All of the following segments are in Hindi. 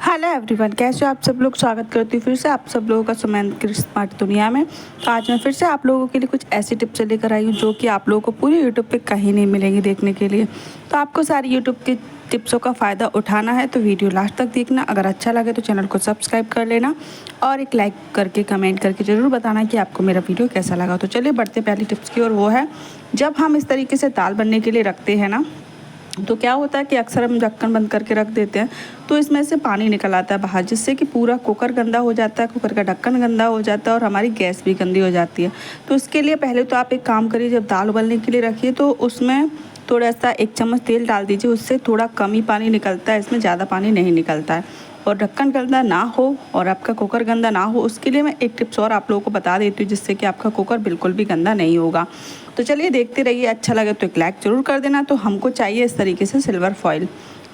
हेलो एवरीवन, कैसे हो आप सब लोग। स्वागत करती हूँ फिर से आप सब लोगों का सुमन की स्मार्ट दुनिया में। तो आज मैं फिर से आप लोगों के लिए कुछ ऐसी टिप्स लेकर आई हूँ जो कि आप लोगों को पूरे यूट्यूब पे कहीं नहीं मिलेंगी देखने के लिए। तो आपको सारी यूट्यूब की टिप्सों का फ़ायदा उठाना है तो वीडियो लास्ट तक देखना। अगर अच्छा लगे तो चैनल को सब्सक्राइब कर लेना और एक लाइक करके कमेंट करके ज़रूर बताना कि आपको मेरा वीडियो कैसा लगा। तो चलिए बढ़ते पहली टिप्स की ओर। वो है, जब हम इस तरीके से दाल बनने के लिए रखते हैं ना, तो क्या होता है कि अक्सर हम ढक्कन बंद करके रख देते हैं तो इसमें से पानी निकल आता है बाहर, जिससे कि पूरा कुकर गंदा हो जाता है, कुकर का ढक्कन गंदा हो जाता है और हमारी गैस भी गंदी हो जाती है। तो इसके लिए पहले तो आप एक काम करिए, जब दाल उबलने के लिए रखिए तो उसमें थोड़ा सा 1 चम्मच तेल डाल दीजिए। उससे थोड़ा कम ही पानी निकलता है, इसमें ज़्यादा पानी नहीं निकलता है। और ढक्कन गंदा ना हो और आपका कुकर गंदा ना हो, उसके लिए मैं एक टिप्स और आप लोगों को बता देती हूँ, जिससे कि आपका कुकर बिल्कुल भी गंदा नहीं होगा। तो चलिए देखते रहिए, अच्छा लगे तो एक लाइक ज़रूर कर देना। तो हमको चाहिए इस तरीके से सिल्वर फॉइल।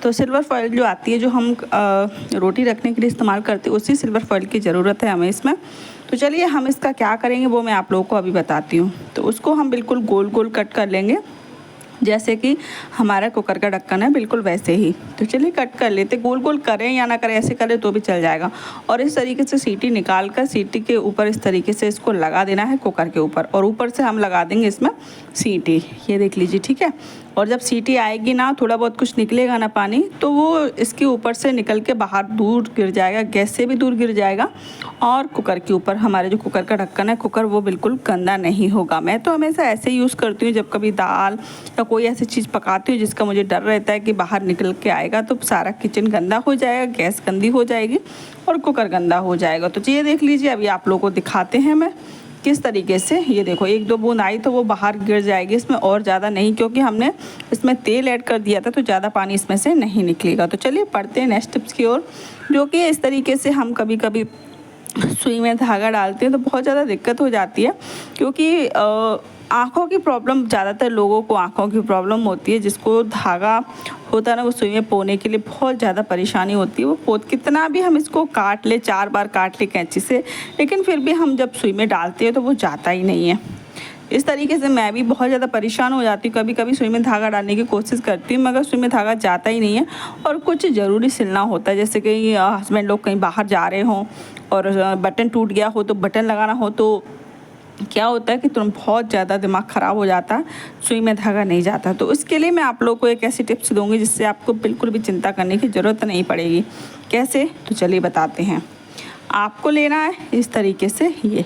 तो सिल्वर फॉइल जो आती है, जो हम रोटी रखने के लिए इस्तेमाल करते हैं, उसी सिल्वर फॉइल की ज़रूरत है हमें इसमें। तो चलिए हम इसका क्या करेंगे वो मैं आप लोगों को अभी बताती हूँ। तो उसको हम बिल्कुल गोल गोल कट कर लेंगे, जैसे कि हमारा कुकर का ढक्कन है बिल्कुल वैसे ही। तो चलिए कट कर लेते, गोल गोल करें या ना करें, ऐसे करें तो भी चल जाएगा। और इस तरीके से सीटी निकाल कर सीटी के ऊपर इस तरीके से इसको लगा देना है कुकर के ऊपर, और ऊपर से हम लगा देंगे इसमें सीटी। ये देख लीजिए, ठीक है। और जब सीटी आएगी ना, थोड़ा बहुत कुछ निकलेगा ना पानी, तो वो इसके ऊपर से निकल के बाहर दूर गिर जाएगा, गैस से भी दूर गिर जाएगा। और कुकर के ऊपर हमारे जो कुकर का ढक्कन है, कुकर वो बिल्कुल गंदा नहीं होगा। मैं तो हमेशा ऐसे ही यूज़ करती हूँ, जब कभी दाल या कोई ऐसी चीज़ पकाती हूँ जिसका मुझे डर रहता है कि बाहर निकल के आएगा तो सारा किचन गंदा हो जाएगा, गैस गंदी हो जाएगी और कुकर गंदा हो जाएगा। तो ये देख लीजिए, अभी आप लोगों को दिखाते हैं मैं किस तरीके से। ये देखो, 1-2 बूंद आई तो वो बाहर गिर जाएगी, इसमें और ज़्यादा नहीं, क्योंकि हमने इसमें तेल ऐड कर दिया था तो ज़्यादा पानी इसमें से नहीं निकलेगा। तो चलिए पढ़ते हैं नेक्स्ट टिप्स की ओर, जो कि इस तरीके से हम कभी कभी सुई में धागा डालते हैं तो बहुत ज़्यादा दिक्कत हो जाती है, क्योंकि आँखों की प्रॉब्लम, ज़्यादातर लोगों को आँखों की प्रॉब्लम होती है। जिसको धागा होता है ना, वो सुई में पोने के लिए बहुत ज़्यादा परेशानी होती है। वो कितना भी हम इसको काट ले, 4 बार काट ले कैंची से, लेकिन फिर भी हम जब सुई में डालते हैं तो वो जाता ही नहीं है। इस तरीके से मैं भी बहुत ज़्यादा परेशान हो जाती हूँ। कभी कभी सुई में धागा डालने की कोशिश करती हूँ, मगर सुई में धागा जाता ही नहीं है। और कुछ ज़रूरी सिलना होता है, जैसे कि हस्बैंड लोग कहीं बाहर जा रहे हों और बटन टूट गया हो, तो बटन लगाना हो, तो क्या होता है कि तुरंत बहुत ज़्यादा दिमाग ख़राब हो जाता है, सुई में धागा नहीं जाता। तो इसके लिए मैं आप लोगों को एक ऐसी टिप्स दूंगी जिससे आपको बिल्कुल भी चिंता करने की ज़रूरत नहीं पड़ेगी। कैसे, तो चलिए बताते हैं। आपको लेना है इस तरीके से, ये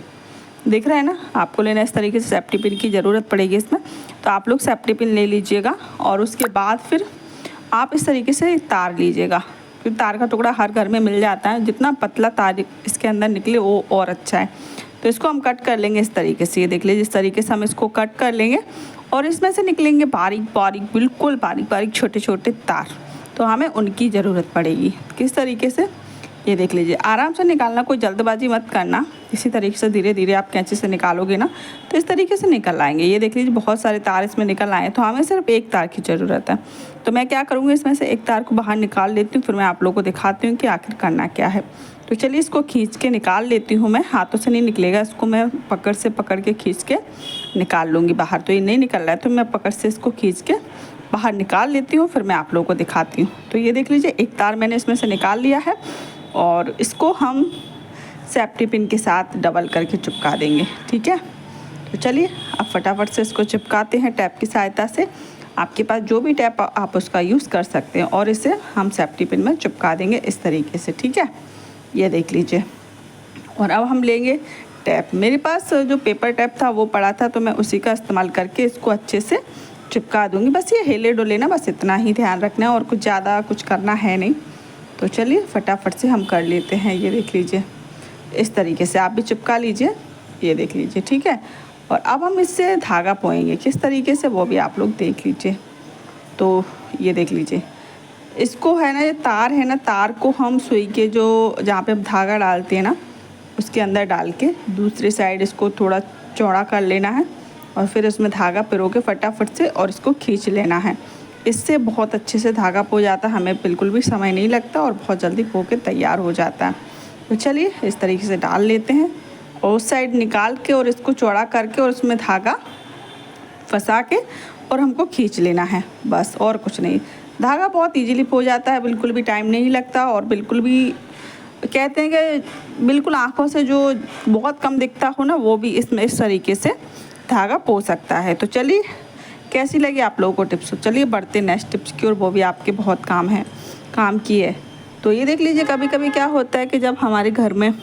दिख रहा है ना, आपको लेना है इस तरीके से। सेफ्टी पिन की ज़रूरत पड़ेगी इसमें, तो आप लोग सेफ्टी पिन ले लीजिएगा। और उसके बाद फिर आप इस तरीके से तार लीजिएगा, क्योंकि तार का टुकड़ा हर घर में मिल जाता है। जितना पतला तार इसके अंदर निकले वो और अच्छा है। तो इसको हम कट कर लेंगे इस तरीके से। ये देख लीजिए, इस तरीके से हम इसको कट कर लेंगे और इसमें से निकलेंगे बारीक बारीक, बिल्कुल बारीक बारीक छोटे छोटे तार। तो हमें उनकी ज़रूरत पड़ेगी। किस तरीके से, ये देख लीजिए, आराम से निकालना, कोई जल्दबाजी मत करना। इसी तरीके से धीरे धीरे आप कैंची से निकालोगे ना तो इस तरीके से निकल आएंगे। ये देख लीजिए, बहुत सारे तार इसमें निकल आए, तो हमें सिर्फ एक तार की ज़रूरत है। तो मैं क्या करूँगी, इसमें से एक तार को बाहर निकाल लेती हूँ, फिर मैं आप लोगों को दिखाती हूँ कि आखिर करना क्या है। तो चलिए इसको खींच के निकाल लेती हूँ मैं, हाथों से नहीं निकलेगा, इसको मैं पकड़ से पकड़ के खींच के निकाल लूँगी बाहर। तो ये नहीं निकल रहा है तो मैं पकड़ से इसको खींच के बाहर निकाल लेती हूँ, फिर मैं आप लोगों को दिखाती हूँ। तो ये देख लीजिए, एक तार मैंने इसमें से निकाल लिया है और इसको हम सेफ्टी पिन के साथ डबल करके चिपका देंगे, ठीक है। तो चलिए अब फटाफट से इसको चिपकाते हैं टैप की सहायता से। आपके पास जो भी टैप आप उसका यूज़ कर सकते हैं, और इसे हम सेफ्टी पिन में चिपका देंगे इस तरीके से, ठीक है। ये देख लीजिए। और अब हम लेंगे टैप। मेरे पास जो पेपर टैप था वो पड़ा था, तो मैं उसी का इस्तेमाल करके इसको अच्छे से चिपका दूँगी। बस ये हिले डुले ना, बस इतना ही ध्यान रखना है और कुछ ज़्यादा कुछ करना है नहीं। तो चलिए फटाफट से हम कर लेते हैं। ये देख लीजिए, इस तरीके से आप भी चिपका लीजिए। ये देख लीजिए, ठीक है। और अब हम इससे धागा पोएंगे, किस तरीके से वो भी आप लोग देख लीजिए। तो ये देख लीजिए, इसको है ना, ये तार है ना, तार को हम सुई के जो जहाँ पे हम धागा डालते हैं ना, उसके अंदर डाल के दूसरी साइड इसको थोड़ा चौड़ा कर लेना है और फिर उसमें धागा पिरो के फटाफट से और इसको खींच लेना है। इससे बहुत अच्छे से धागा पो जाता है, हमें बिल्कुल भी समय नहीं लगता और बहुत जल्दी पो के तैयार हो जाता है। तो चलिए इस तरीके से डाल लेते हैं और उस साइड निकाल के और इसको चौड़ा करके और उसमें धागा फंसा के और हमको खींच लेना है, बस और कुछ नहीं। धागा बहुत ईजीली हो जाता है, बिल्कुल भी टाइम नहीं लगता और बिल्कुल भी कहते हैं कि बिल्कुल आँखों से जो बहुत कम दिखता हो ना, वो भी इसमें इस तरीके से धागा पो सकता है। तो चलिए कैसी लगी आप लोगों को टिप्स। चलिए बढ़ते नेक्स्ट टिप्स की और वो भी आपके बहुत काम की है। तो ये देख लीजिए, कभी कभी क्या होता है कि जब हमारे घर में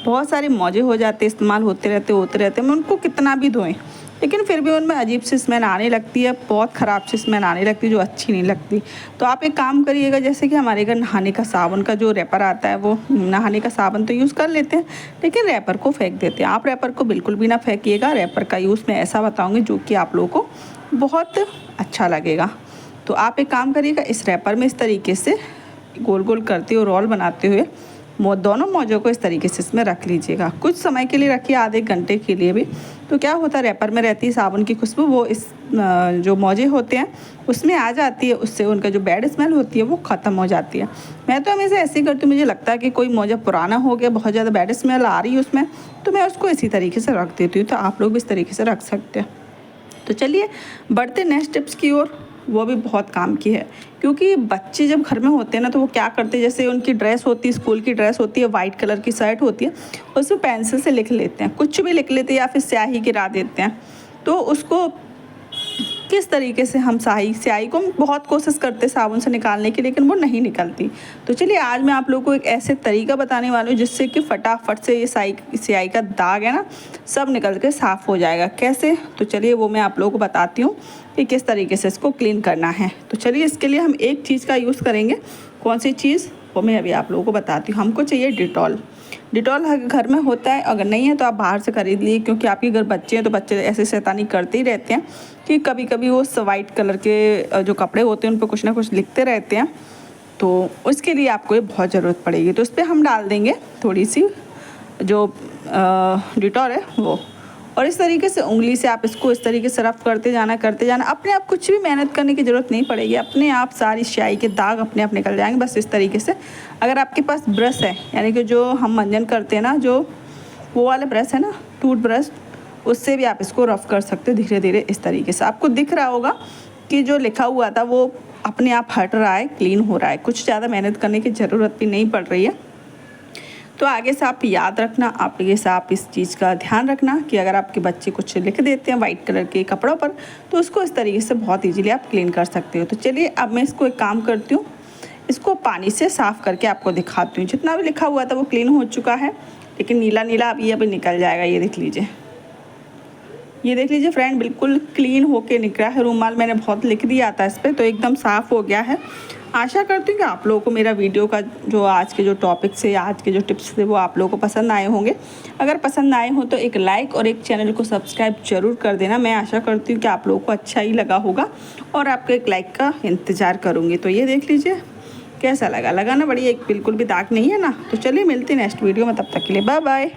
बहुत सारे मौजे हो जाते, इस्तेमाल होते रहते, मैं उनको कितना भी धोएं लेकिन फिर भी उनमें अजीब सी स्मेल आने लगती है, बहुत ख़राब सी स्मेल आने लगती है जो अच्छी नहीं लगती। तो आप एक काम करिएगा, जैसे कि हमारे घर नहाने का साबुन का जो रैपर आता है, वो नहाने का साबुन तो यूज़ कर लेते हैं लेकिन रैपर को फेंक देते हैं। आप रैपर को बिल्कुल भी ना फेंकिएगा, रैपर का यूज़ मैं ऐसा बताऊँगी जो कि आप लोगों को बहुत अच्छा लगेगा। तो आप एक काम करिएगा, इस रैपर में इस तरीके से गोल गोल करते हुए रोल बनाते हुए दोनों मौजों को इस तरीके से इसमें रख लीजिएगा। कुछ समय के लिए रखिए, आधे घंटे के लिए भी। तो क्या होता है, रैपर में रहती है साबुन की खुशबू, वो इस जो मौजे होते हैं उसमें आ जाती है, उससे उनका जो बैड स्मेल होती है वो ख़त्म हो जाती है। मैं तो हमेशा ऐसे ही करती हूँ, मुझे लगता है कि कोई मौजा पुराना हो गया, बहुत ज़्यादा बैड स्मेल आ रही है उसमें, तो मैं उसको इसी तरीके से रख देती हूँ। तो आप लोग भी इस तरीके से रख सकते हैं। तो चलिए बढ़ते नेक्स्ट टिप्स की ओर, वो भी बहुत काम की है। क्योंकि बच्चे जब घर में होते हैं ना, तो वो क्या करते हैं, जैसे उनकी ड्रेस होती है, स्कूल की ड्रेस होती है, वाइट कलर की शर्ट होती है, उसमें पेंसिल से लिख लेते हैं, कुछ भी लिख लेते हैं या फिर स्याही गिरा देते हैं। तो उसको किस तरीके से हम स्याही को हम बहुत कोशिश करते हैं साबुन से निकालने की, लेकिन वो नहीं निकलती। तो चलिए आज मैं आप लोगों को एक ऐसे तरीका बताने वाली हूँ जिससे कि फटाफट से ये स्याही का दाग है ना, सब निकल के साफ़ हो जाएगा। कैसे, तो चलिए वो मैं आप लोगों को बताती हूँ कि किस तरीके से इसको क्लीन करना है। तो चलिए इसके लिए हम एक चीज़ का यूज़ करेंगे। कौन सी चीज़, वो मैं अभी आप लोगों को बताती हूँ। हमको चाहिए डिटॉल। डिटॉल घर में होता है, अगर नहीं है तो आप बाहर से खरीद लीजिए, क्योंकि आपके घर बच्चे हैं तो बच्चे ऐसे शैतानी करते ही रहते हैं कि कभी कभी वो वाइट कलर के जो कपड़े होते हैं उन पर कुछ ना कुछ लिखते रहते हैं। तो उसके लिए आपको ये बहुत ज़रूरत पड़ेगी। तो उस पर हम डाल देंगे थोड़ी सी जो डिटॉल है वो, और इस तरीके से उंगली से आप इसको इस तरीके से रफ करते जाना अपने आप। कुछ भी मेहनत करने की ज़रूरत नहीं पड़ेगी, अपने आप सारी स्याही के दाग अपने आप निकल जाएंगे, बस इस तरीके से। अगर आपके पास ब्रश है, यानी कि जो हम मंजन करते हैं ना, जो वो वाला ब्रश है ना, टूथ ब्रश, उससे भी आप इसको रफ कर सकते हो धीरे धीरे इस तरीके से। आपको दिख रहा होगा कि जो लिखा हुआ था वो अपने आप हट रहा है, क्लीन हो रहा है, कुछ ज़्यादा मेहनत करने की ज़रूरत भी नहीं पड़ रही है। तो आगे से आप याद रखना, आगे से आप इस चीज़ का ध्यान रखना कि अगर आपके बच्चे कुछ लिख देते हैं वाइट कलर के कपड़ों पर, तो उसको इस तरीके से बहुत इजीली आप क्लीन कर सकते हो। तो चलिए अब मैं इसको एक काम करती हूँ, इसको पानी से साफ़ करके आपको दिखाती हूँ। जितना भी लिखा हुआ था वो क्लीन हो चुका है, लेकिन नीला नीला अभी निकल जाएगा। ये देख लीजिए, ये देख लीजिए फ्रेंड, बिल्कुल क्लीन होके निकला है। रुमाल मैंने बहुत लिख दिया था इस पर, तो एकदम साफ़ हो गया है। आशा करती हूँ कि आप लोगों को मेरा वीडियो का जो आज के जो टॉपिक्स है, आज के जो टिप्स थे, वो आप लोगों को पसंद आए होंगे। अगर पसंद आए हो तो एक लाइक और एक चैनल को सब्सक्राइब जरूर कर देना। मैं आशा करती हूँ कि आप लोगों को अच्छा ही लगा होगा और आपके एक लाइक का इंतज़ार करूँगी। तो ये देख लीजिए कैसा लगा ना, बढ़िया, एक बिल्कुल भी दाग नहीं है ना। तो चलिए मिलते हैं नेक्स्ट वीडियो में, तब तक के लिए बाय बाय।